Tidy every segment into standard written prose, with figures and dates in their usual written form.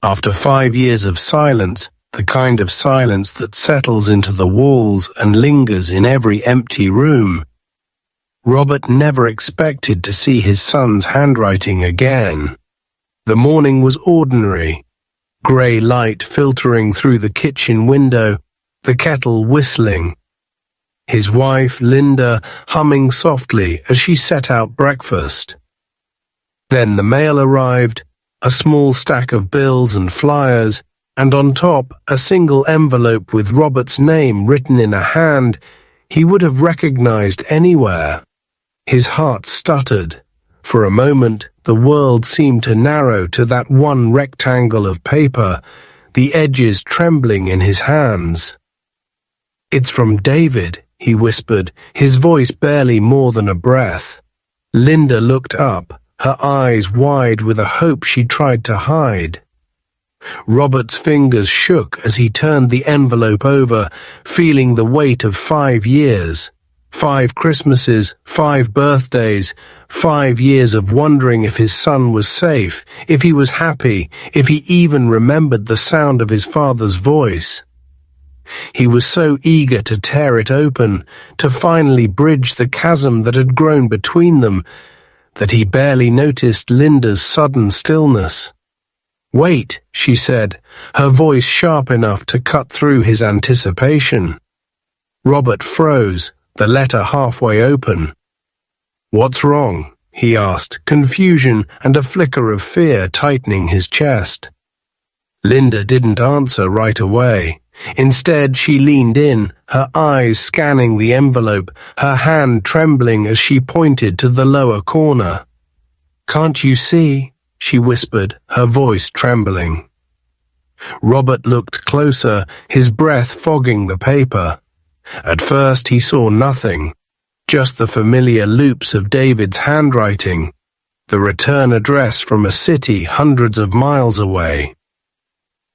After 5 years of silence, the kind of silence that settles into the walls and lingers in every empty room, Robert never expected to see his son's handwriting again. The morning was ordinary. Grey light filtering through the kitchen window, the kettle whistling. His wife, Linda, humming softly as she set out breakfast. Then the mail arrived, a small stack of bills and flyers, and on top a single envelope with Robert's name written in a hand he would have recognized anywhere. His heart stuttered. For a moment, the world seemed to narrow to that one rectangle of paper, the edges trembling in his hands. "It's from David," he whispered, his voice barely more than a breath. Linda looked up, her eyes wide with a hope she tried to hide. Robert's fingers shook as he turned the envelope over, feeling the weight of 5 years. 5 Christmases, 5 birthdays, 5 years of wondering if his son was safe, if he was happy, if he even remembered the sound of his father's voice. He was so eager to tear it open, to finally bridge the chasm that had grown between them, that he barely noticed Linda's sudden stillness. "Wait," she said, her voice sharp enough to cut through his anticipation. Robert froze, the letter halfway open. "What's wrong?" he asked, confusion and a flicker of fear tightening his chest. Linda didn't answer right away. Instead, she leaned in, her eyes scanning the envelope, her hand trembling as she pointed to the lower corner. "Can't you see?" she whispered, her voice trembling. Robert looked closer, his breath fogging the paper. At first he saw nothing, just the familiar loops of David's handwriting, the return address from a city hundreds of miles away.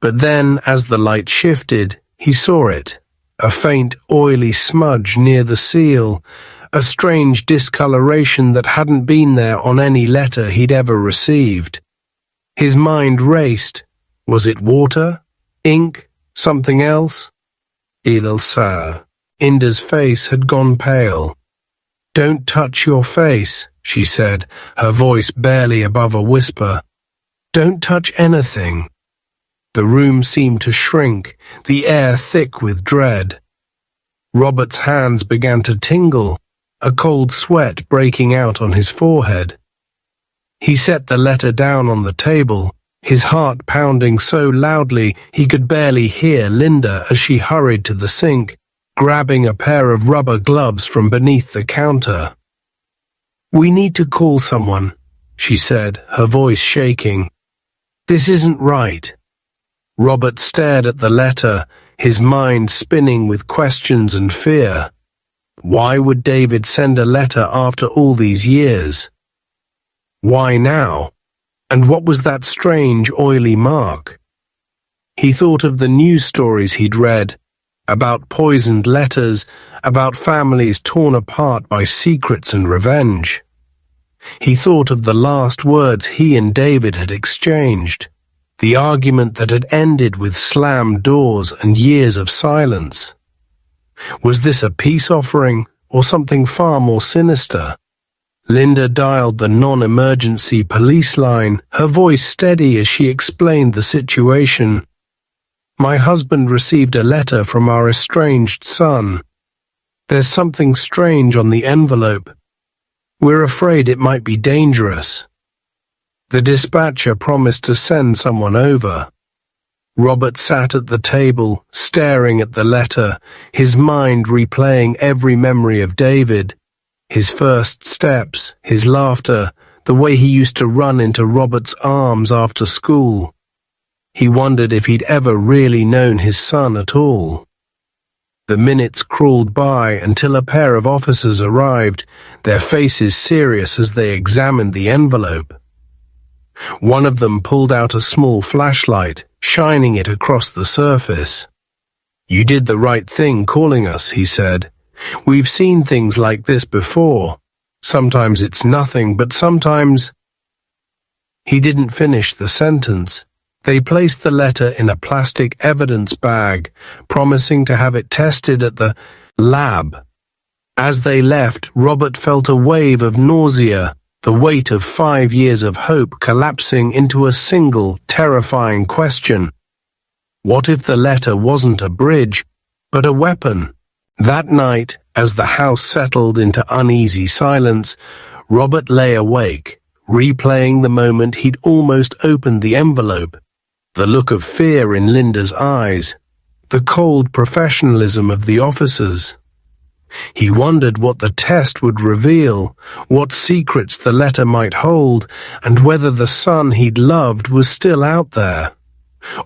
But then, as the light shifted, he saw it, a faint, oily smudge near the seal, a strange discoloration that hadn't been there on any letter he'd ever received. His mind raced. Was it water? Ink? Something else? Il sait. Inda's face had gone pale. "Don't touch your face," she said, her voice barely above a whisper. "Don't touch anything." The room seemed to shrink, the air thick with dread. Robert's hands began to tingle, a cold sweat breaking out on his forehead. He set the letter down on the table, his heart pounding so loudly he could barely hear Linda as she hurried to the sink, grabbing a pair of rubber gloves from beneath the counter. "We need to call someone," she said, her voice shaking. "This isn't right." Robert stared at the letter, his mind spinning with questions and fear. Why would David send a letter after all these years? Why now? And what was that strange, oily mark? He thought of the news stories he'd read, about poisoned letters, about families torn apart by secrets and revenge. He thought of the last words he and David had exchanged, the argument that had ended with slammed doors and years of silence. Was this a peace offering or something far more sinister? Linda dialed the non-emergency police line, her voice steady as she explained the situation. "My husband received a letter from our estranged son. There's something strange on the envelope. We're afraid it might be dangerous." The dispatcher promised to send someone over. Robert sat at the table, staring at the letter, his mind replaying every memory of David, his first steps, his laughter, the way he used to run into Robert's arms after school. He wondered if he'd ever really known his son at all. The minutes crawled by until a pair of officers arrived, their faces serious as they examined the envelope. One of them pulled out a small flashlight, shining it across the surface. "You did the right thing calling us," he said. "We've seen things like this before. Sometimes it's nothing, but sometimes—" He didn't finish the sentence. They placed the letter in a plastic evidence bag, promising to have it tested at the lab. As they left, Robert felt a wave of nausea, the weight of 5 years of hope collapsing into a single, terrifying question. What if the letter wasn't a bridge, but a weapon? That night, as the house settled into uneasy silence, Robert lay awake, replaying the moment he'd almost opened the envelope, the look of fear in Linda's eyes, the cold professionalism of the officers. He wondered what the test would reveal, what secrets the letter might hold, and whether the son he'd loved was still out there,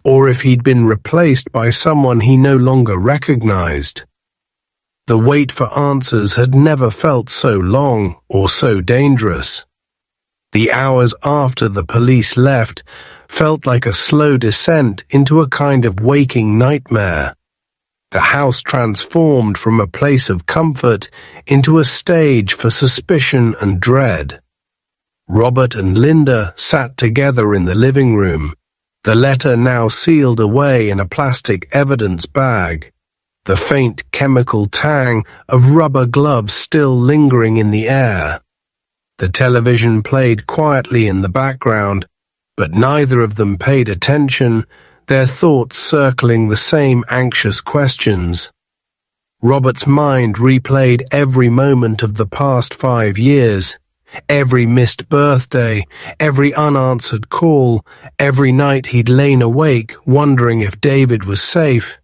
or if he'd been replaced by someone he no longer recognized. The wait for answers had never felt so long or so dangerous. The hours after the police left felt like a slow descent into a kind of waking nightmare. The house transformed from a place of comfort into a stage for suspicion and dread. Robert and Linda sat together in the living room, the letter now sealed away in a plastic evidence bag, the faint chemical tang of rubber gloves still lingering in the air. The television played quietly in the background, but neither of them paid attention, their thoughts circling the same anxious questions. Robert's mind replayed every moment of the past 5 years, every missed birthday, every unanswered call, every night he'd lain awake wondering if David was safe,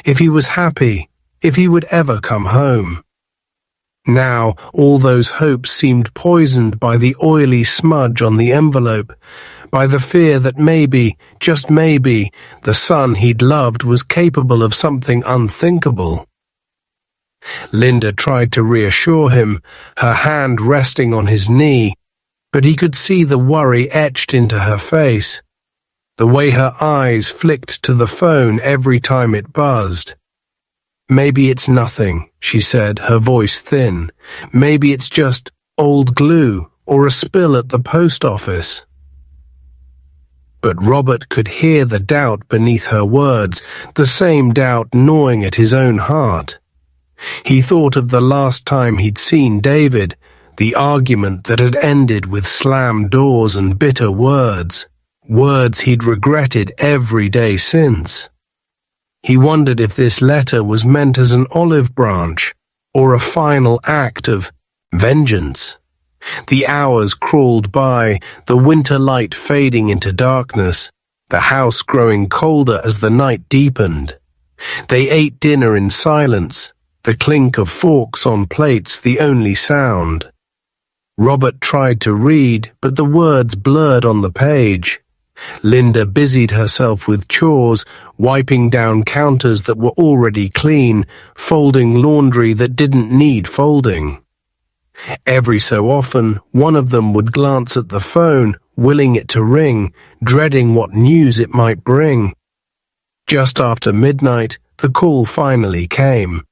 if he was happy, if he would ever come home. Now all those hopes seemed poisoned by the oily smudge on the envelope, by the fear that maybe, just maybe, the son he'd loved was capable of something unthinkable. Linda tried to reassure him, her hand resting on his knee, but he could see the worry etched into her face, the way her eyes flicked to the phone every time it buzzed. "Maybe it's nothing," she said, her voice thin. "Maybe it's just old glue or a spill at the post office." But Robert could hear the doubt beneath her words, the same doubt gnawing at his own heart. He thought of the last time he'd seen David, the argument that had ended with slammed doors and bitter words, words he'd regretted every day since. He wondered if this letter was meant as an olive branch, or a final act of vengeance. The hours crawled by, the winter light fading into darkness, the house growing colder as the night deepened. They ate dinner in silence, the clink of forks on plates the only sound. Robert tried to read, but the words blurred on the page. Linda busied herself with chores, wiping down counters that were already clean, folding laundry that didn't need folding. Every so often, one of them would glance at the phone, willing it to ring, dreading what news it might bring. Just after midnight, the call finally came.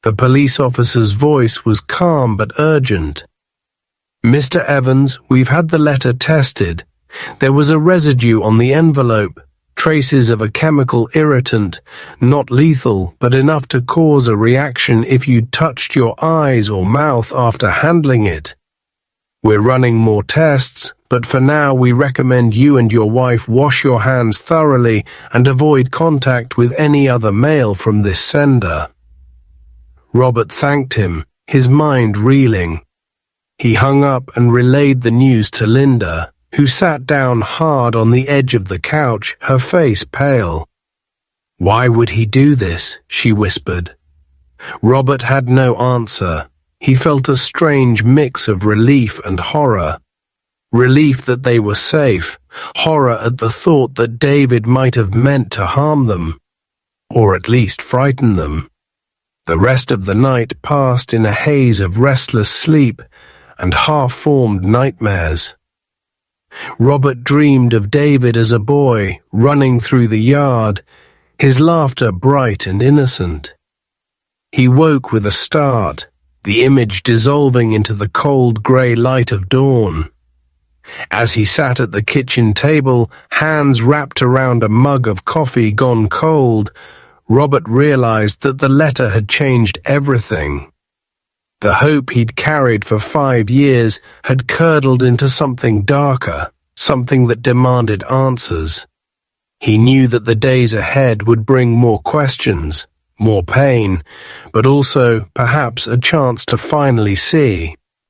The police officer's voice was calm but urgent. "Mr. Evans, we've had the letter tested. There was a residue on the envelope, traces of a chemical irritant, not lethal, but enough to cause a reaction if you touched your eyes or mouth after handling it. We're running more tests, but for now we recommend you and your wife wash your hands thoroughly and avoid contact with any other mail from this sender." Robert thanked him, his mind reeling. He hung up and relayed the news to Linda, who sat down hard on the edge of the couch, her face pale. "Why would he do this?" she whispered. Robert had no answer. He felt a strange mix of relief and horror. Relief that they were safe, horror at the thought that David might have meant to harm them, or at least frighten them. The rest of the night passed in a haze of restless sleep and half-formed nightmares. Robert dreamed of David as a boy, running through the yard, his laughter bright and innocent. He woke with a start, the image dissolving into the cold grey light of dawn. As he sat at the kitchen table, hands wrapped around a mug of coffee gone cold, Robert realized that the letter had changed everything. The hope he'd carried for 5 years had curdled into something darker, something that demanded answers. He knew that the days ahead would bring more questions, more pain, but also, perhaps, a chance to finally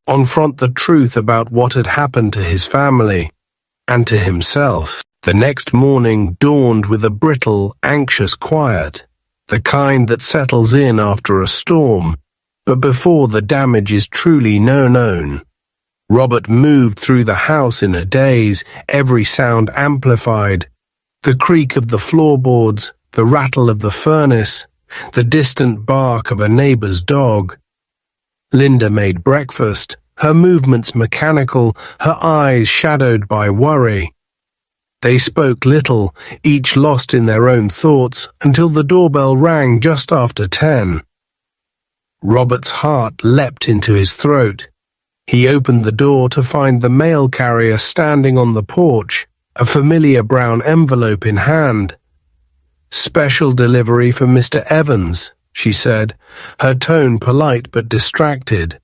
confront the truth about what had happened to his family and to himself. The next morning dawned with a brittle, anxious quiet, the kind that settles in after a storm, but before the damage is truly known. Robert moved through the house in a daze, every sound amplified. The creak of the floorboards, the rattle of the furnace, the distant bark of a neighbor's dog. Linda made breakfast, her movements mechanical, her eyes shadowed by worry. They spoke little, each lost in their own thoughts, until the doorbell rang just after 10. Robert's heart leapt into his throat. He opened the door to find the mail carrier standing on the porch, a familiar brown envelope in hand. "Special delivery for Mr. Evans," she said, her tone polite but distracted.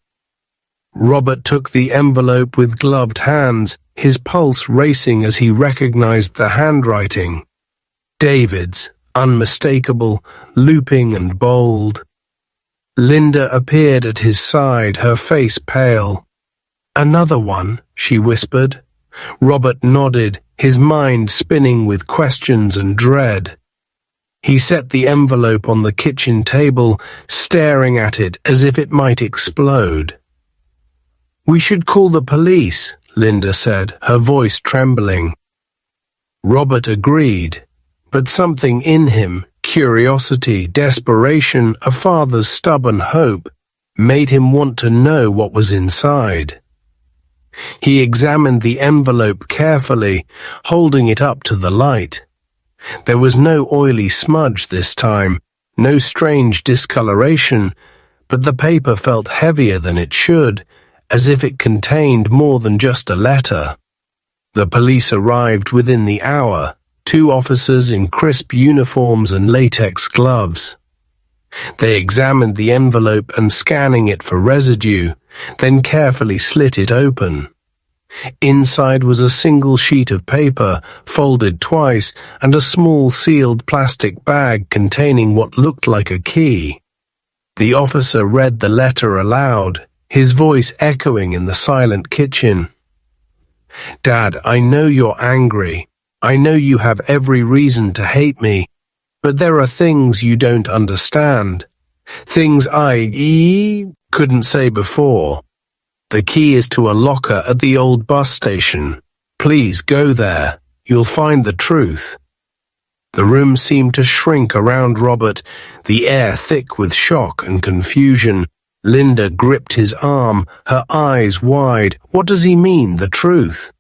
Robert took the envelope with gloved hands, his pulse racing as he recognized the handwriting. David's, unmistakable, looping and bold. Linda appeared at his side, her face pale. "Another one," she whispered. Robert nodded, his mind spinning with questions and dread. He set the envelope on the kitchen table, staring at it as if it might explode. "We should call the police," Linda said, her voice trembling. Robert agreed, but something in him, curiosity, desperation, a father's stubborn hope, made him want to know what was inside. He examined the envelope carefully, holding it up to the light. There was no oily smudge this time, no strange discoloration, but the paper felt heavier than it should, as if it contained more than just a letter. The police arrived within the hour, 2 officers in crisp uniforms and latex gloves. They examined the envelope and scanning it for residue, then carefully slit it open. Inside was a single sheet of paper, folded twice, and a small sealed plastic bag containing what looked like a key. The officer read the letter aloud, his voice echoing in the silent kitchen. "Dad, I know you're angry. I know you have every reason to hate me, but there are things you don't understand. Things I couldn't say before. The key is to a locker at the old bus station. Please go there. You'll find the truth." The room seemed to shrink around Robert, the air thick with shock and confusion. Linda gripped his arm, her eyes wide. "What does he mean, the truth?"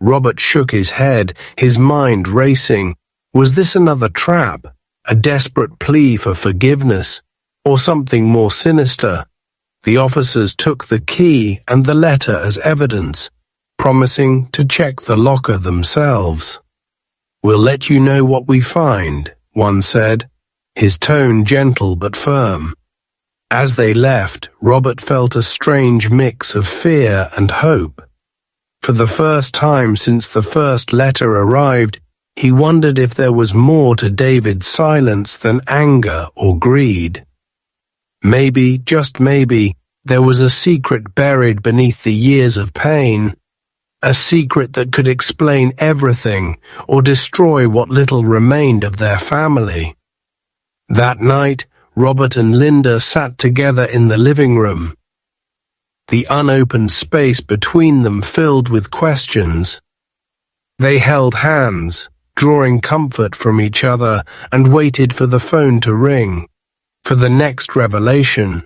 Robert shook his head, his mind racing. Was this another trap, a desperate plea for forgiveness, or something more sinister? The officers took the key and the letter as evidence, promising to check the locker themselves. "We'll let you know what we find," one said, his tone gentle but firm. As they left, Robert felt a strange mix of fear and hope. For the first time since the first letter arrived, he wondered if there was more to David's silence than anger or greed. Maybe, just maybe, there was a secret buried beneath the years of pain, a secret that could explain everything or destroy what little remained of their family. That night, Robert and Linda sat together in the living room, the unopened space between them filled with questions. They held hands, drawing comfort from each other, and waited for the phone to ring, for the next revelation,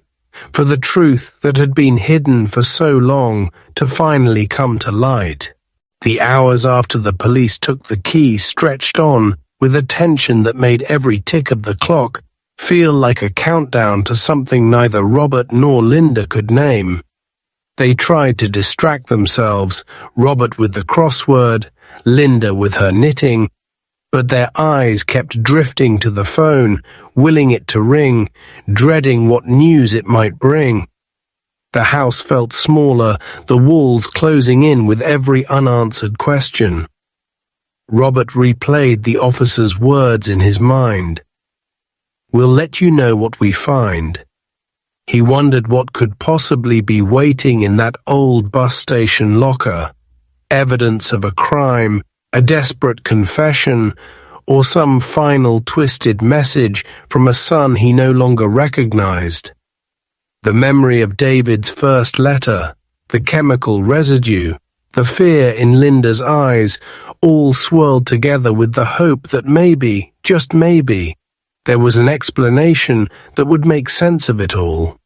for the truth that had been hidden for so long to finally come to light. The hours after the police took the key stretched on with a tension that made every tick of the clock feel like a countdown to something neither Robert nor Linda could name. They tried to distract themselves, Robert with the crossword, Linda with her knitting, but their eyes kept drifting to the phone, willing it to ring, dreading what news it might bring. The house felt smaller, the walls closing in with every unanswered question. Robert replayed the officer's words in his mind. "We'll let you know what we find." He wondered what could possibly be waiting in that old bus station locker. Evidence of a crime, a desperate confession, or some final twisted message from a son he no longer recognized. The memory of David's first letter, the chemical residue, the fear in Linda's eyes, all swirled together with the hope that maybe, just maybe, there was an explanation that would make sense of it all.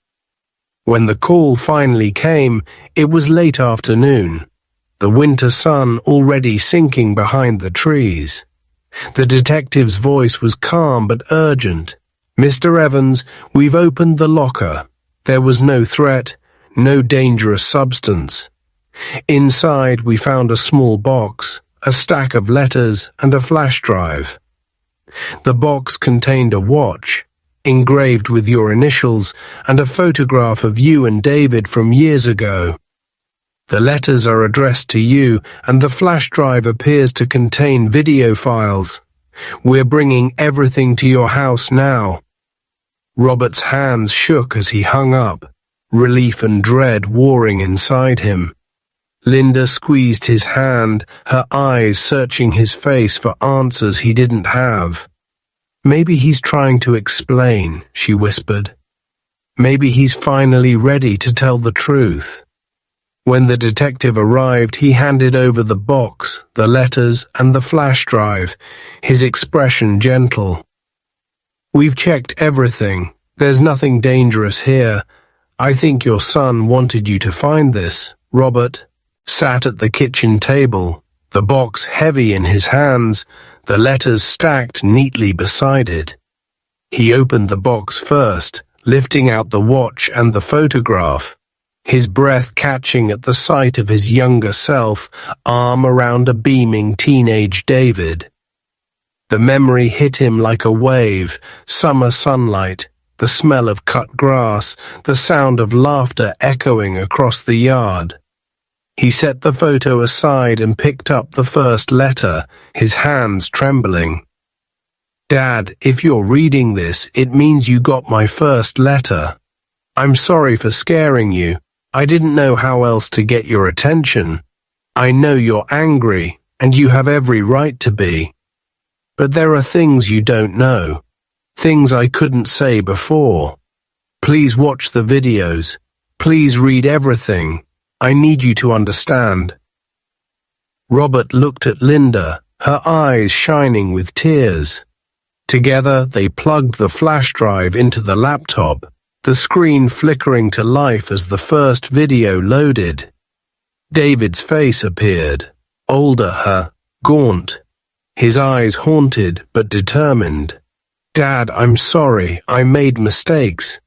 When the call finally came, it was late afternoon, the winter sun already sinking behind the trees. The detective's voice was calm but urgent. "Mr. Evans, we've opened the locker. There was no threat, no dangerous substance. Inside we found a small box, a stack of letters and a flash drive. The box contained a watch, engraved with your initials, and a photograph of you and David from years ago. The letters are addressed to you, and the flash drive appears to contain video files. We're bringing everything to your house now." Robert's hands shook as he hung up, relief and dread warring inside him. Linda squeezed his hand, her eyes searching his face for answers he didn't have. "Maybe he's trying to explain," she whispered. "Maybe he's finally ready to tell the truth." When the detective arrived, he handed over the box, the letters, and the flash drive, his expression gentle. "We've checked everything. There's nothing dangerous here. I think your son wanted you to find this." Robert sat at the kitchen table, the box heavy in his hands, the letters stacked neatly beside it. He opened the box first, lifting out the watch and the photograph, his breath catching at the sight of his younger self, arm around a beaming teenage David. The memory hit him like a wave, summer sunlight, the smell of cut grass, the sound of laughter echoing across the yard. He set the photo aside and picked up the first letter, his hands trembling. "Dad, if you're reading this, it means you got my first letter. I'm sorry for scaring you. I didn't know how else to get your attention. I know you're angry, and you have every right to be. But there are things you don't know, things I couldn't say before. Please watch the videos. Please read everything. I need you to understand." Robert looked at Linda, her eyes shining with tears. Together they plugged the flash drive into the laptop, the screen flickering to life as the first video loaded. David's face appeared, older, gaunt, his eyes haunted but determined. "Dad, I'm sorry. I made mistakes.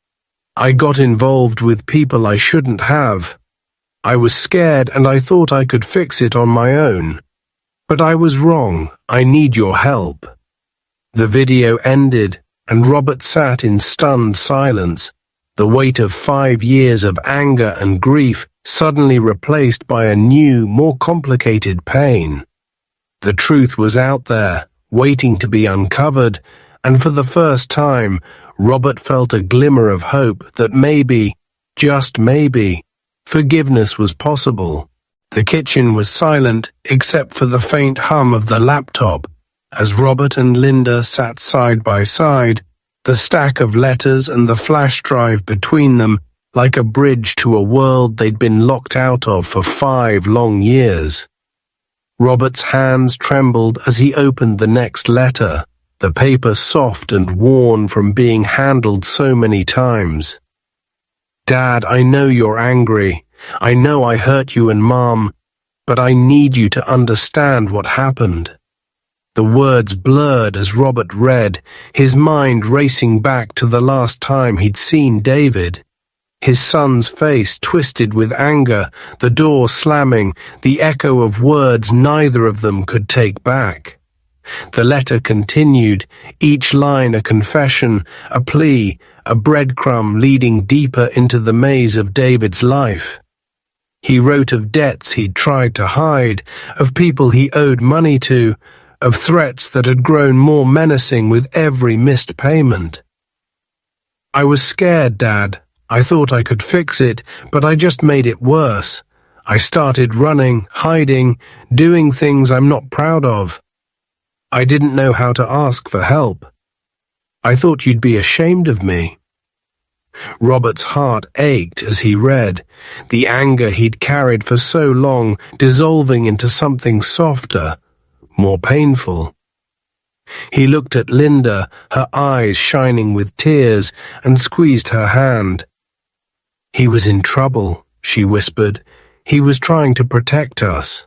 I got involved with people I shouldn't have. I was scared and I thought I could fix it on my own. But I was wrong. I need your help." The video ended, and Robert sat in stunned silence, the weight of 5 years of anger and grief suddenly replaced by a new, more complicated pain. The truth was out there, waiting to be uncovered, and for the first time, Robert felt a glimmer of hope that maybe, just maybe, forgiveness was possible. The kitchen was silent except for the faint hum of the laptop as Robert and Linda sat side by side, the stack of letters and the flash drive between them like a bridge to a world they'd been locked out of for 5 long years. Robert's hands trembled as he opened the next letter, the paper soft and worn from being handled so many times. "Dad, I know you're angry. I know I hurt you and Mom, but I need you to understand what happened." The words blurred as Robert read, his mind racing back to the last time he'd seen David. His son's face twisted with anger, the door slamming, the echo of words neither of them could take back. The letter continued, each line a confession, a plea, a breadcrumb leading deeper into the maze of David's life. He wrote of debts he'd tried to hide, of people he owed money to, of threats that had grown more menacing with every missed payment. "I was scared, Dad. I thought I could fix it, but I just made it worse. I started running, hiding, doing things I'm not proud of. I didn't know how to ask for help. I thought you'd be ashamed of me." Robert's heart ached as he read, the anger he'd carried for so long dissolving into something softer, more painful. He looked at Linda, her eyes shining with tears, and squeezed her hand. "He was in trouble," she whispered. "He was trying to protect us."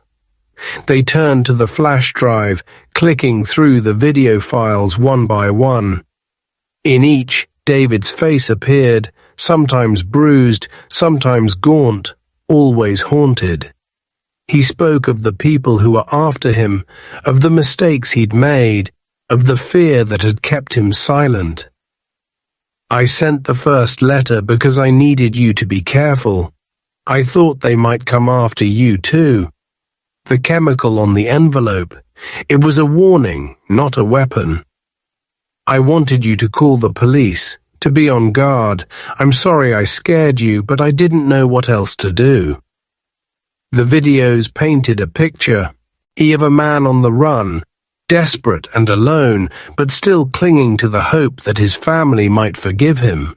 They turned to the flash drive, clicking through the video files one by one. In each, David's face appeared, sometimes bruised, sometimes gaunt, always haunted. He spoke of the people who were after him, of the mistakes he'd made, of the fear that had kept him silent. "I sent the first letter because I needed you to be careful. I thought they might come after you too. The chemical on the envelope, it was a warning, not a weapon. I wanted you to call the police, to be on guard. I'm sorry I scared you, but I didn't know what else to do." The videos painted a picture, of a man on the run, desperate and alone, but still clinging to the hope that his family might forgive him.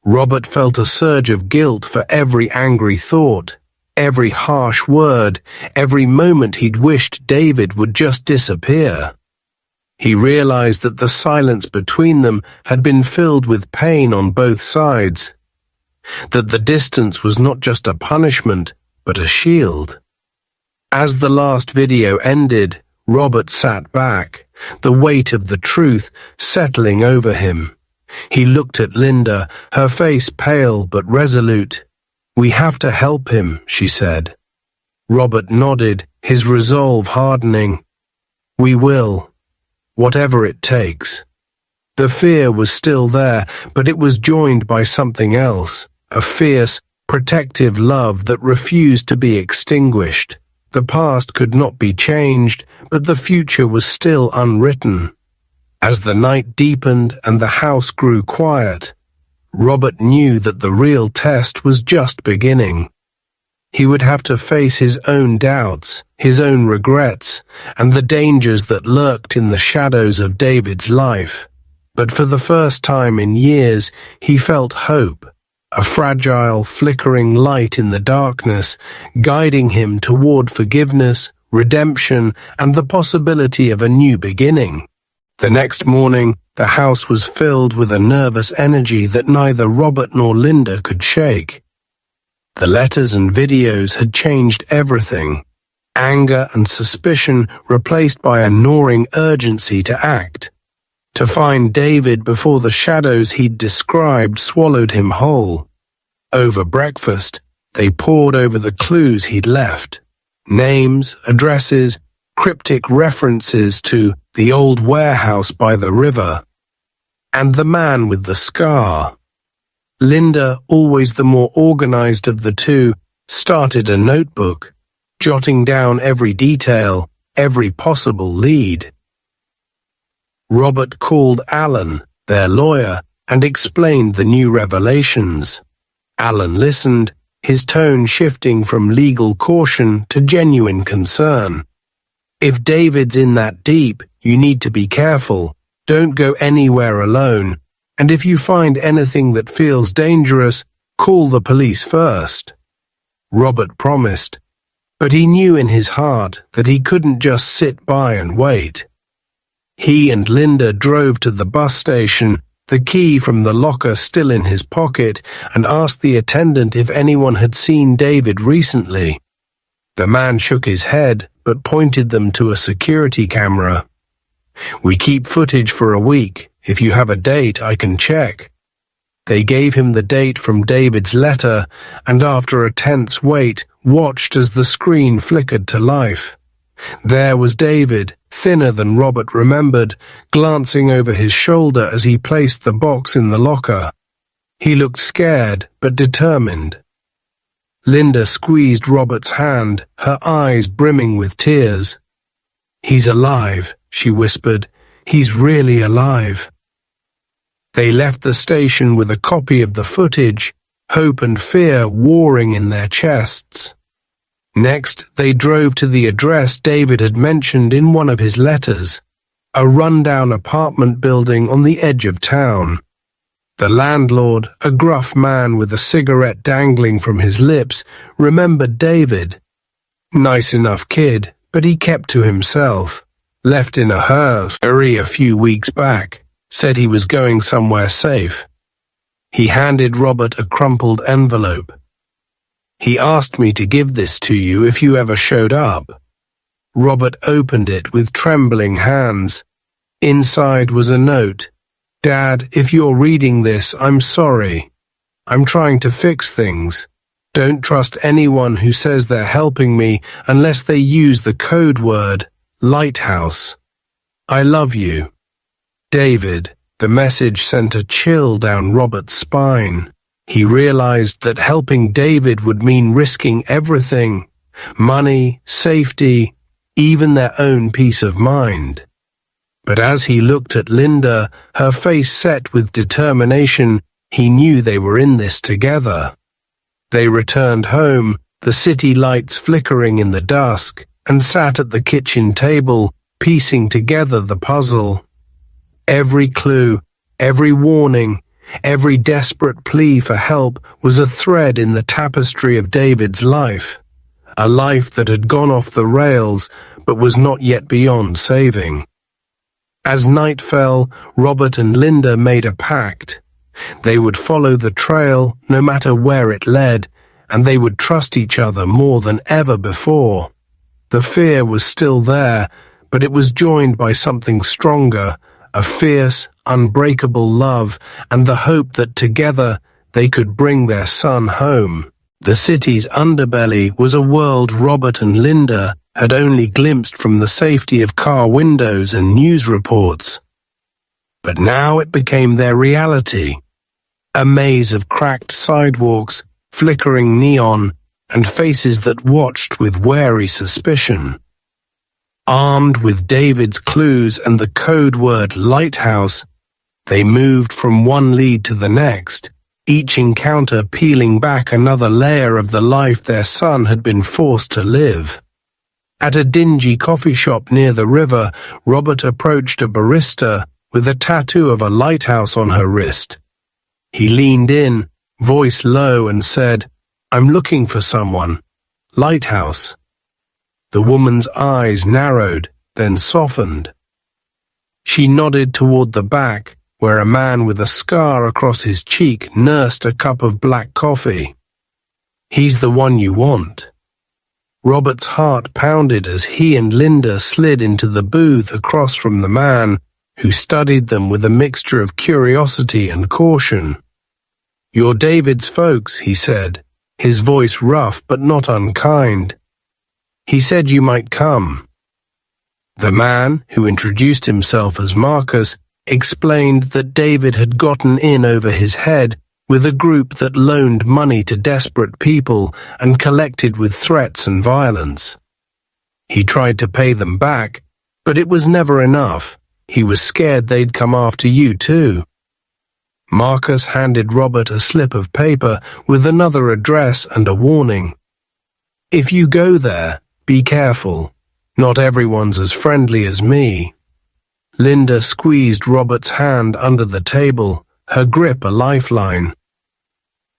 Robert felt a surge of guilt for every angry thought, every harsh word, every moment he'd wished David would just disappear. He realized that the silence between them had been filled with pain on both sides, that the distance was not just a punishment, but a shield. As the last video ended, Robert sat back, the weight of the truth settling over him. He looked at Linda, her face pale but resolute. "We have to help him," she said. Robert nodded, his resolve hardening. "We will. Whatever it takes." The fear was still there, but it was joined by something else, a fierce, protective love that refused to be extinguished. The past could not be changed, but the future was still unwritten. As the night deepened and the house grew quiet, Robert knew that the real test was just beginning. He would have to face his own doubts, his own regrets, and the dangers that lurked in the shadows of David's life. But for the first time in years, he felt hope, a fragile, flickering light in the darkness, guiding him toward forgiveness, redemption, and the possibility of a new beginning. The next morning, the house was filled with a nervous energy that neither Robert nor Linda could shake. The letters and videos had changed everything. Anger and suspicion replaced by a gnawing urgency to act. To find David before the shadows he'd described swallowed him whole. Over breakfast, they pored over the clues he'd left. Names, addresses, cryptic references to the old warehouse by the river. And the man with the scar. Linda, always the more organized of the two, started a notebook, jotting down every detail, every possible lead. Robert called Alan, their lawyer, and explained the new revelations. Alan listened, his tone shifting from legal caution to genuine concern. "If David's in that deep, you need to be careful. Don't go anywhere alone. And if you find anything that feels dangerous, call the police first." Robert promised, but he knew in his heart that he couldn't just sit by and wait. He and Linda drove to the bus station, the key from the locker still in his pocket, and asked the attendant if anyone had seen David recently. The man shook his head, but pointed them to a security camera. "We keep footage for a week. If you have a date, I can check." They gave him the date from David's letter, and after a tense wait, watched as the screen flickered to life. There was David, thinner than Robert remembered, glancing over his shoulder as he placed the box in the locker. He looked scared but determined. Linda squeezed Robert's hand, her eyes brimming with tears. "He's alive," she whispered. "He's really alive." They left the station with a copy of the footage, hope and fear warring in their chests. Next, they drove to the address David had mentioned in one of his letters, a rundown apartment building on the edge of town. The landlord, a gruff man with a cigarette dangling from his lips, remembered David. Nice enough kid, but he kept to himself. Left in a hurry a few weeks back. Said he was going somewhere safe. He handed Robert a crumpled envelope. "He asked me to give this to you if you ever showed up." Robert opened it with trembling hands. Inside was a note. "Dad, if you're reading this, I'm sorry. I'm trying to fix things. Don't trust anyone who says they're helping me unless they use the code word, lighthouse. I love you. David." The message sent a chill down Robert's spine. He realized that helping David would mean risking everything: money, safety, even their own peace of mind. But as he looked at Linda, her face set with determination, he knew they were in this together. They returned home, the city lights flickering in the dusk, and sat at the kitchen table, piecing together the puzzle. Every clue, every warning, every desperate plea for help was a thread in the tapestry of David's life, a life that had gone off the rails but was not yet beyond saving. As night fell, Robert and Linda made a pact. They would follow the trail no matter where it led, and they would trust each other more than ever before. The fear was still there, but it was joined by something stronger, a fierce, unbreakable love, and the hope that together they could bring their son home. The city's underbelly was a world Robert and Linda had only glimpsed from the safety of car windows and news reports. But now it became their reality. A maze of cracked sidewalks, flickering neon, and faces that watched with wary suspicion. Armed with David's clues and the code word lighthouse, they moved from one lead to the next, each encounter peeling back another layer of the life their son had been forced to live. At a dingy coffee shop near the river, Robert approached a barista with a tattoo of a lighthouse on her wrist. He leaned in, voice low, and said, "I'm looking for someone. Lighthouse." The woman's eyes narrowed, then softened. She nodded toward the back, where a man with a scar across his cheek nursed a cup of black coffee. "He's the one you want." Robert's heart pounded as he and Linda slid into the booth across from the man, who studied them with a mixture of curiosity and caution. "You're David's folks," he said, his voice rough but not unkind. "He said you might come." The man, who introduced himself as Marcus, explained that David had gotten in over his head with a group that loaned money to desperate people and collected with threats and violence. He tried to pay them back, but it was never enough. He was scared they'd come after you too. Marcus handed Robert a slip of paper with another address and a warning. "If you go there, be careful. Not everyone's as friendly as me." Linda squeezed Robert's hand under the table, her grip a lifeline.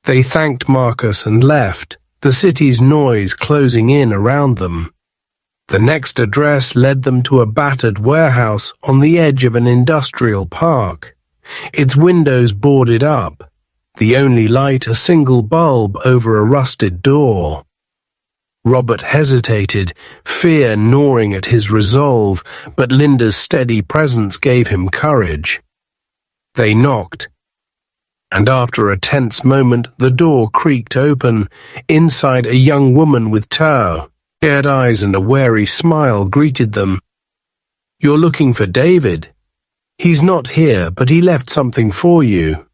They thanked Marcus and left, the city's noise closing in around them. The next address led them to a battered warehouse on the edge of an industrial park, its windows boarded up, the only light a single bulb over a rusted door. Robert hesitated, fear gnawing at his resolve, but Linda's steady presence gave him courage. They knocked. and after a tense moment, the door creaked open. Inside, a young woman with scared eyes and a wary smile greeted them. "You're looking for David. He's not here, but he left something for you."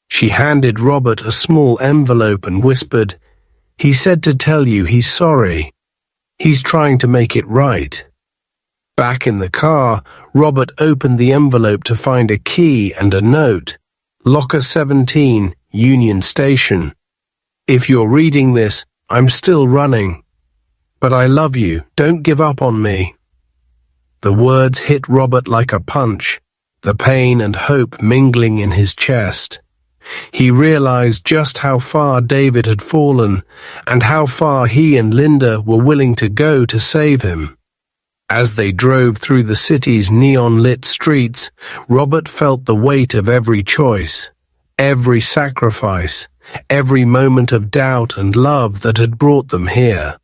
She handed Robert a small envelope and whispered, "He said to tell you he's sorry. He's trying to make it right." Back in the car, Robert opened the envelope to find a key and a note. "Locker 17, Union Station. If you're reading this, I'm still running. But I love you. Don't give up on me." The words hit Robert like a punch, the pain and hope mingling in his chest. He realized just how far David had fallen and how far he and Linda were willing to go to save him. As they drove through the city's neon-lit streets, Robert felt the weight of every choice, every sacrifice, every moment of doubt and love that had brought them here.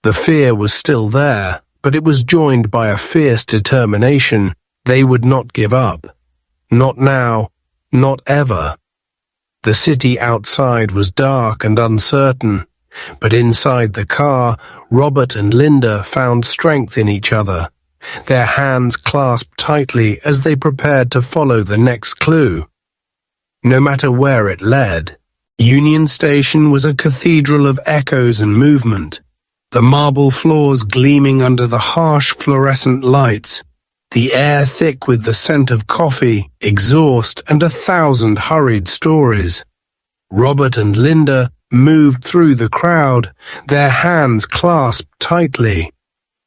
The fear was still there, but it was joined by a fierce determination. They would not give up. Not now, not ever. The city outside was dark and uncertain, but inside the car, Robert and Linda found strength in each other, their hands clasped tightly as they prepared to follow the next clue. No matter where it led, Union Station was a cathedral of echoes and movement, the marble floors gleaming under the harsh fluorescent lights, the air thick with the scent of coffee, exhaust, and 1,000 hurried stories. Robert and Linda moved through the crowd, their hands clasped tightly,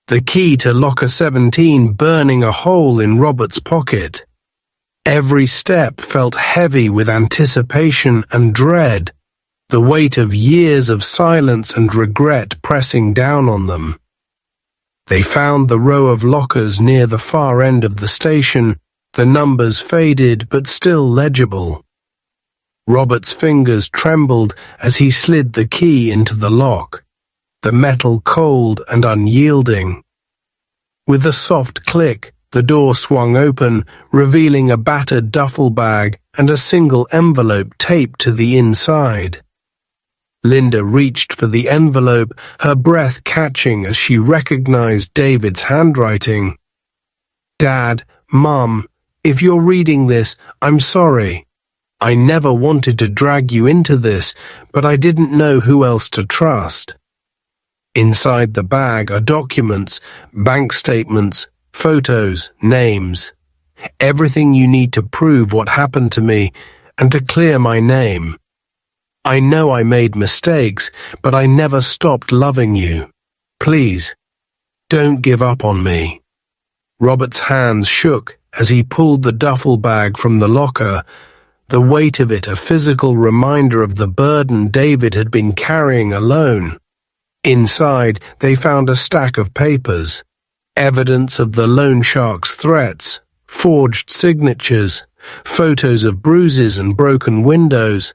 the key to locker 17 burning a hole in Robert's pocket. Every step felt heavy with anticipation and dread, the weight of years of silence and regret pressing down on them. They found the row of lockers near the far end of the station, the numbers faded but still legible. Robert's fingers trembled as he slid the key into the lock, the metal cold and unyielding. With a soft click, the door swung open, revealing a battered duffel bag and a single envelope taped to the inside. Linda reached for the envelope, her breath catching as she recognized David's handwriting. "Dad, Mum, if you're reading this, I'm sorry. I never wanted to drag you into this, but I didn't know who else to trust." Inside the bag are documents, bank statements, photos, names. Everything you need to prove what happened to me and to clear my name. I know I made mistakes, but I never stopped loving you. Please, don't give up on me. Robert's hands shook as he pulled the duffel bag from the locker, the weight of it a physical reminder of the burden David had been carrying alone. Inside, they found a stack of papers, evidence of the loan shark's threats, forged signatures, photos of bruises and broken windows,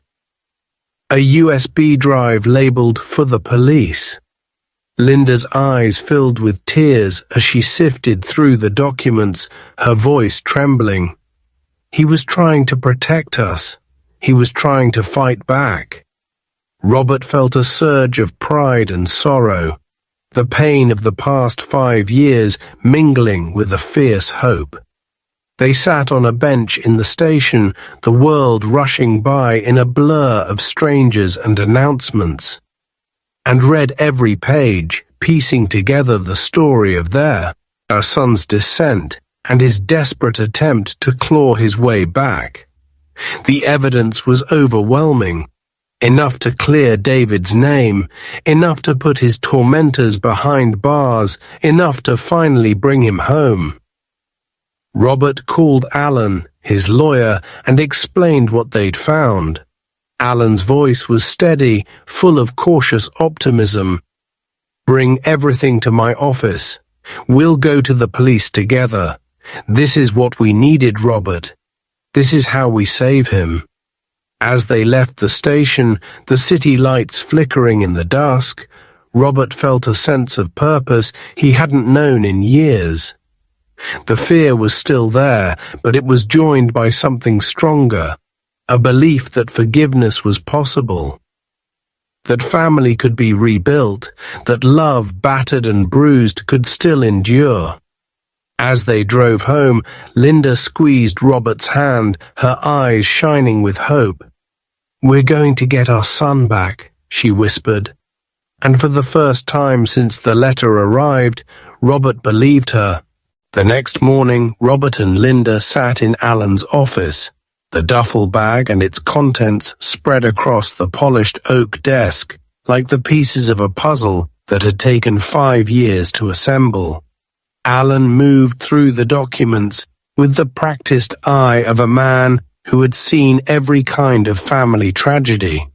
a USB drive labeled "For the Police." Linda's eyes filled with tears as she sifted through the documents, her voice trembling. He was trying to protect us. He was trying to fight back. Robert felt a surge of pride and sorrow, the pain of the past 5 years mingling with a fierce hope. They sat on a bench in the station, the world rushing by in a blur of strangers and announcements, and read every page, piecing together the story of her son's descent and his desperate attempt to claw his way back. The evidence was overwhelming, enough to clear David's name, enough to put his tormentors behind bars, enough to finally bring him home. Robert called Alan, his lawyer, and explained what they'd found. Alan's voice was steady, full of cautious optimism. "Bring everything to my office. We'll go to the police together. This is what we needed, Robert. This is how we save him." As they left the station, the city lights flickering in the dusk, Robert felt a sense of purpose he hadn't known in years. The fear was still there, but it was joined by something stronger, a belief that forgiveness was possible, that family could be rebuilt, that love, battered and bruised, could still endure. As they drove home, Linda squeezed Robert's hand, her eyes shining with hope. "We're going to get our son back," she whispered. And for the first time since the letter arrived, Robert believed her. The next morning, Robert and Linda sat in Alan's office, the duffel bag and its contents spread across the polished oak desk, like the pieces of a puzzle that had taken 5 years to assemble. Alan moved through the documents with the practiced eye of a man who had seen every kind of family tragedy.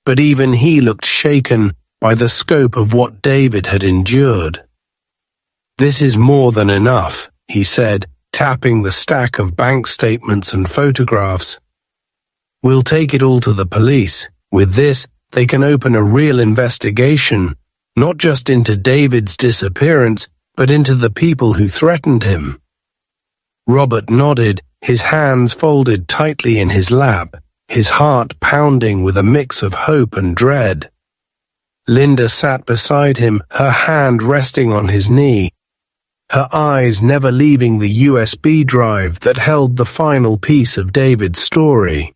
But even he looked shaken by the scope of what David had endured. "This is more than enough," he said, tapping the stack of bank statements and photographs. "We'll take it all to the police. With this, they can open a real investigation, not just into David's disappearance, but into the people who threatened him." Robert nodded, his hands folded tightly in his lap, his heart pounding with a mix of hope and dread. Linda sat beside him, her hand resting on his knee, her eyes never leaving the USB drive that held the final piece of David's story.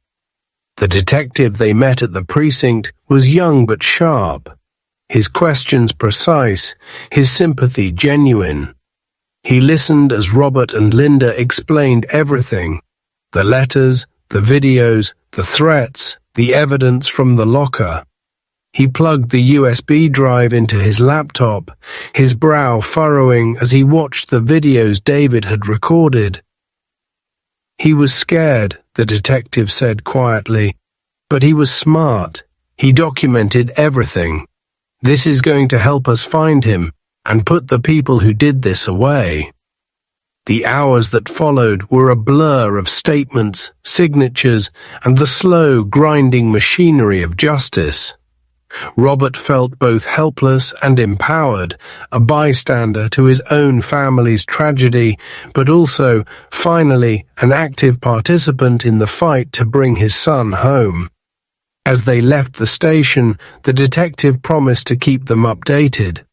The detective they met at the precinct was young but sharp, his questions precise, his sympathy genuine. He listened as Robert and Linda explained everything: the letters, the videos, the threats, the evidence from the locker. He plugged the USB drive into his laptop, his brow furrowing as he watched the videos David had recorded. He was scared, the detective said quietly, but he was smart. He documented everything. "This is going to help us find him and put the people who did this away." The hours that followed were a blur of statements, signatures, and the slow, grinding machinery of justice. Robert felt both helpless and empowered, a bystander to his own family's tragedy, but also, finally, an active participant in the fight to bring his son home. As they left the station, the detective promised to keep them updated.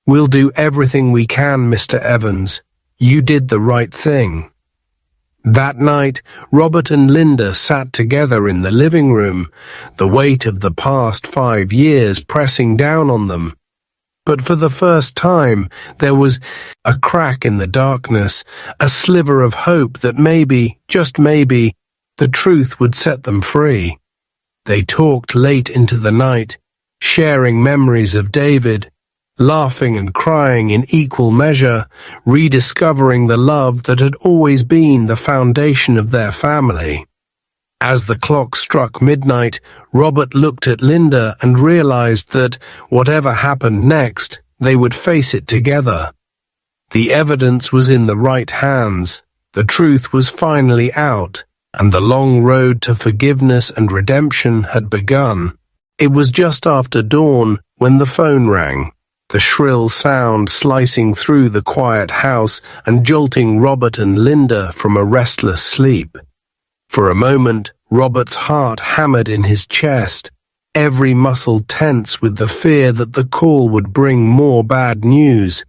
"We'll do everything we can, Mr. Evans. You did the right thing." That night, Robert and Linda sat together in the living room, the weight of the past 5 years pressing down on them. But for the first time, there was a crack in the darkness, a sliver of hope that maybe, just maybe, the truth would set them free. They talked late into the night, sharing memories of David, laughing and crying in equal measure, rediscovering the love that had always been the foundation of their family. As the clock struck midnight, Robert looked at Linda and realized that, whatever happened next, they would face it together. The evidence was in the right hands, the truth was finally out, and the long road to forgiveness and redemption had begun. It was just after dawn when the phone rang, the shrill sound slicing through the quiet house and jolting Robert and Linda from a restless sleep. For a moment, Robert's heart hammered in his chest, every muscle tense with the fear that the call would bring more bad news.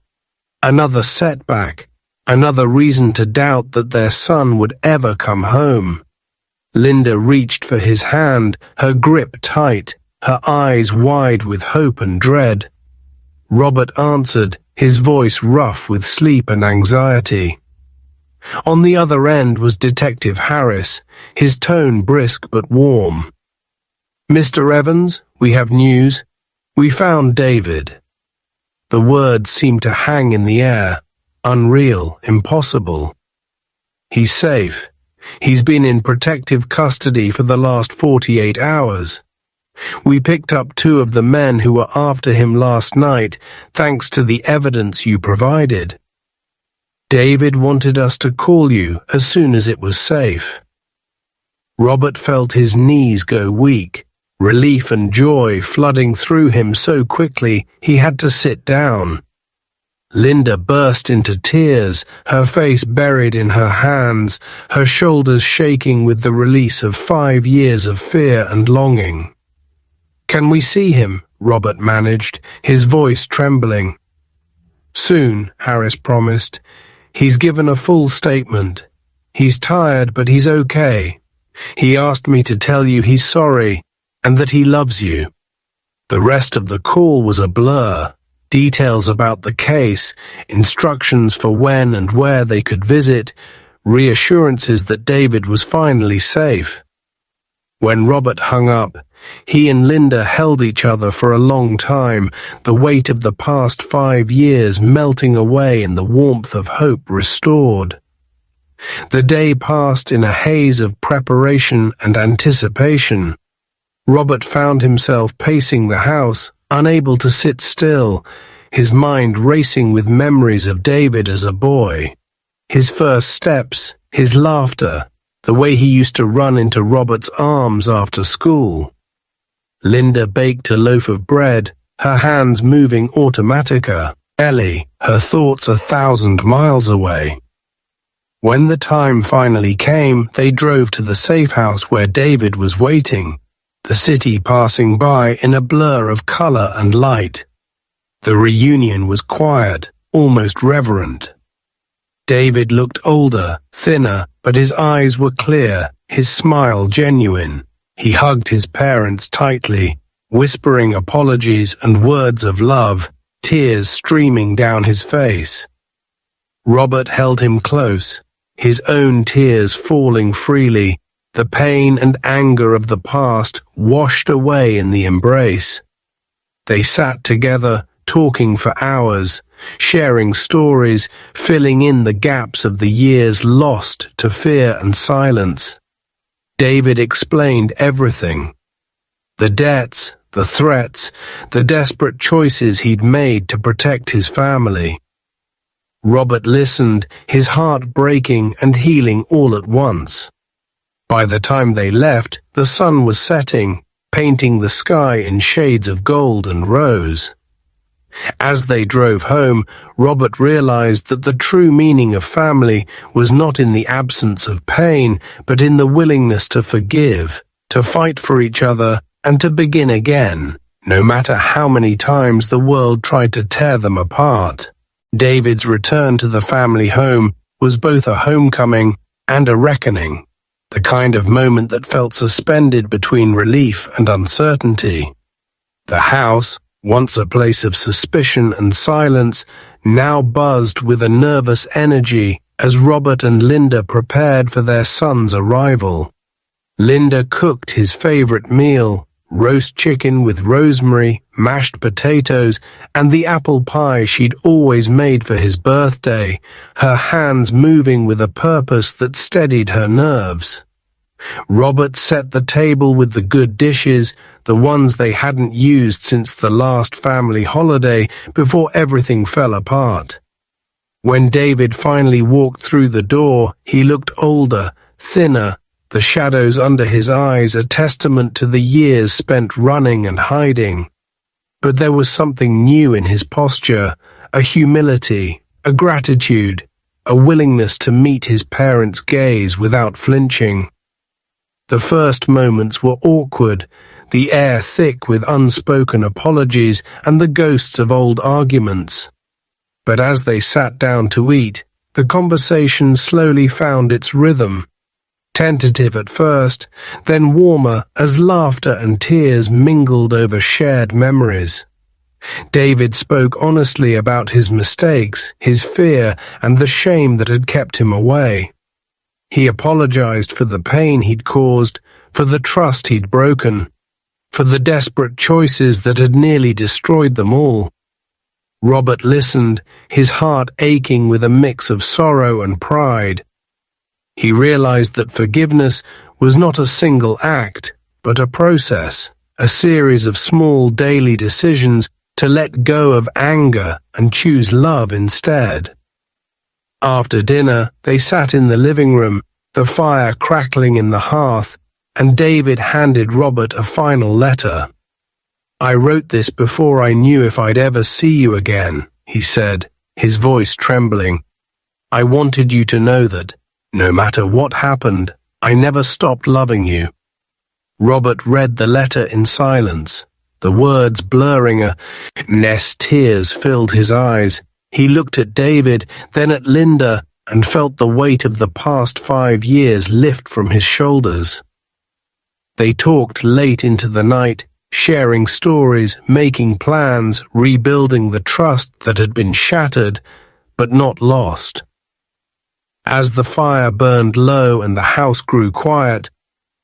Another setback, another reason to doubt that their son would ever come home. Linda reached for his hand, her grip tight, her eyes wide with hope and dread. Robert answered, his voice rough with sleep and anxiety. On the other end was Detective Harris, his tone brisk but warm. "Mr. Evans, we have news. We found David." The words seemed to hang in the air, unreal, impossible. "He's safe. He's been in protective custody for the last 48 hours. We picked up 2 of the men who were after him last night, thanks to the evidence you provided. David wanted us to call you as soon as it was safe." Robert felt his knees go weak, relief and joy flooding through him so quickly he had to sit down. Linda burst into tears, her face buried in her hands, her shoulders shaking with the release of 5 years of fear and longing. "Can we see him?" Robert managed, his voice trembling. "Soon," Harris promised. "He's given a full statement. He's tired, but he's okay. He asked me to tell you he's sorry, and that he loves you." The rest of the call was a blur. Details about the case, instructions for when and where they could visit, reassurances that David was finally safe. When Robert hung up, he and Linda held each other for a long time, the weight of the past 5 years melting away in the warmth of hope restored. The day passed in a haze of preparation and anticipation. Robert found himself pacing the house, unable to sit still, his mind racing with memories of David as a boy. His first steps, his laughter, the way he used to run into Robert's arms after school. Linda baked a loaf of bread, her hands moving automatica. Ellie, her thoughts 1,000 miles away. When the time finally came, they drove to the safe house where David was waiting, the city passing by in a blur of color and light. The reunion was quiet, almost reverent. David looked older, thinner, but his eyes were clear, his smile genuine. He hugged his parents tightly, whispering apologies and words of love, tears streaming down his face. Robert held him close, his own tears falling freely, the pain and anger of the past washed away in the embrace. They sat together, talking for hours, sharing stories, filling in the gaps of the years lost to fear and silence. David explained everything. The debts, the threats, the desperate choices he'd made to protect his family. Robert listened, his heart breaking and healing all at once. By the time they left, the sun was setting, painting the sky in shades of gold and rose. As they drove home, Robert realized that the true meaning of family was not in the absence of pain, but in the willingness to forgive, to fight for each other, and to begin again, no matter how many times the world tried to tear them apart. David's return to the family home was both a homecoming and a reckoning, the kind of moment that felt suspended between relief and uncertainty. The house, once a place of suspicion and silence, now buzzed with a nervous energy as Robert and Linda prepared for their son's arrival. Linda cooked his favorite meal, roast chicken with rosemary, mashed potatoes, and the apple pie she'd always made for his birthday, her hands moving with a purpose that steadied her nerves. Robert set the table with the good dishes, the ones they hadn't used since the last family holiday before everything fell apart. When David finally walked through the door, he looked older, thinner, the shadows under his eyes a testament to the years spent running and hiding. But there was something new in his posture, a humility, a gratitude, a willingness to meet his parents' gaze without flinching. The first moments were awkward, the air thick with unspoken apologies and the ghosts of old arguments. But as they sat down to eat, the conversation slowly found its rhythm. Tentative at first, then warmer as laughter and tears mingled over shared memories. David spoke honestly about his mistakes, his fear, and the shame that had kept him away. He apologized for the pain he'd caused, for the trust he'd broken, for the desperate choices that had nearly destroyed them all. Robert listened, his heart aching with a mix of sorrow and pride. He realized that forgiveness was not a single act, but a process, a series of small daily decisions to let go of anger and choose love instead. After dinner, they sat in the living room, the fire crackling in the hearth, and David handed Robert a final letter. "I wrote this before I knew if I'd ever see you again," he said, his voice trembling. "I wanted you to know that, no matter what happened, I never stopped loving you." Robert read the letter in silence, the words blurring tears filled his eyes. He looked at David, then at Linda, and felt the weight of the past 5 years lift from his shoulders. They talked late into the night, sharing stories, making plans, rebuilding the trust that had been shattered, but not lost. As the fire burned low and the house grew quiet,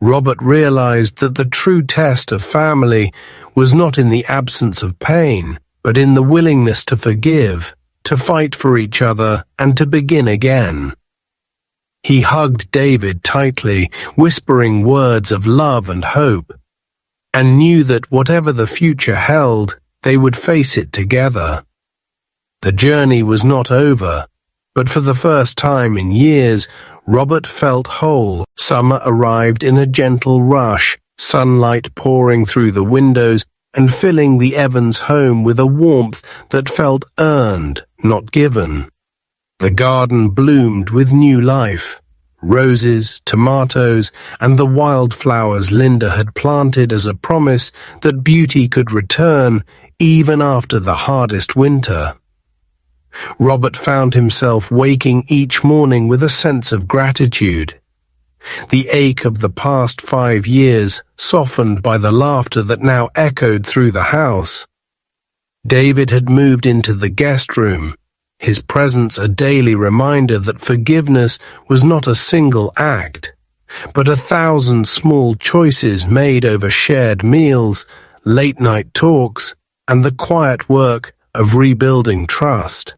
Robert realized that the true test of family was not in the absence of pain, but in the willingness to forgive, to fight for each other, and to begin again. He hugged David tightly, whispering words of love and hope, and knew that whatever the future held, they would face it together. The journey was not over, but for the first time in years, Robert felt whole. Summer arrived in a gentle rush, sunlight pouring through the windows and filling the Evans home with a warmth that felt earned, not given. The garden bloomed with new life. Roses, tomatoes, and the wildflowers Linda had planted as a promise that beauty could return even after the hardest winter. Robert found himself waking each morning with a sense of gratitude. The ache of the past 5 years softened by the laughter that now echoed through the house. David had moved into the guest room, his presence a daily reminder that forgiveness was not a single act, but 1,000 small choices made over shared meals, late-night talks, and the quiet work of rebuilding trust.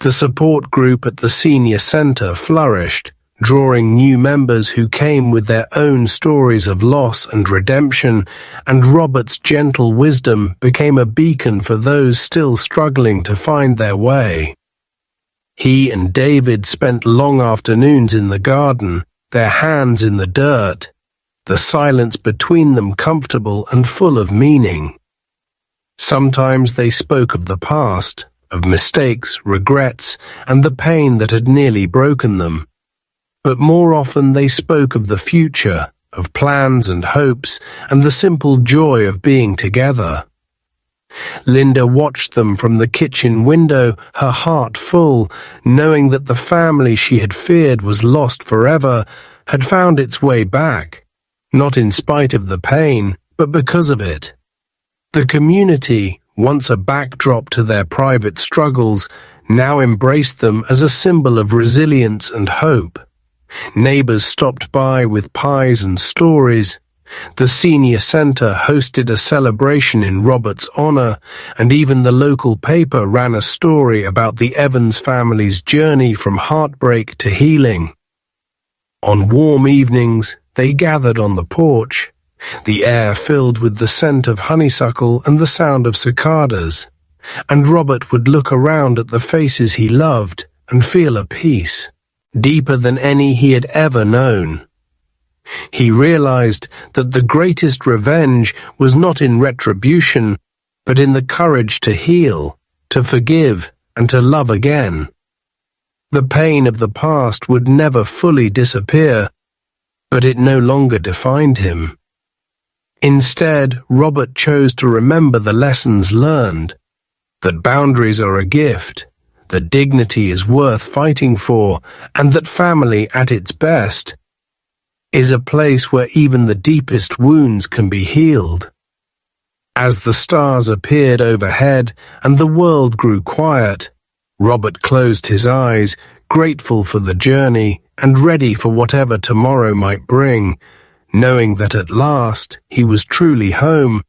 The support group at the senior center flourished, drawing new members who came with their own stories of loss and redemption, and Robert's gentle wisdom became a beacon for those still struggling to find their way. He and David spent long afternoons in the garden, their hands in the dirt, the silence between them comfortable and full of meaning. Sometimes they spoke of the past, of mistakes, regrets, and the pain that had nearly broken them. But more often they spoke of the future, of plans and hopes, and the simple joy of being together. Linda watched them from the kitchen window, her heart full, knowing that the family she had feared was lost forever had found its way back, not in spite of the pain, but because of it. The community, once a backdrop to their private struggles, now embraced them as a symbol of resilience and hope. Neighbors stopped by with pies and stories. The senior center hosted a celebration in Robert's honor, and even the local paper ran a story about the Evans family's journey from heartbreak to healing. On warm evenings, they gathered on the porch, the air filled with the scent of honeysuckle and the sound of cicadas, and Robert would look around at the faces he loved and feel a peace, deeper than any he had ever known. He realized that the greatest revenge was not in retribution, but in the courage to heal, to forgive, and to love again. The pain of the past would never fully disappear, but it no longer defined him. Instead, Robert chose to remember the lessons learned, that boundaries are a gift, that dignity is worth fighting for, and that family at its best is a place where even the deepest wounds can be healed. As the stars appeared overhead and the world grew quiet, Robert closed his eyes, grateful for the journey and ready for whatever tomorrow might bring, knowing that at last he was truly home,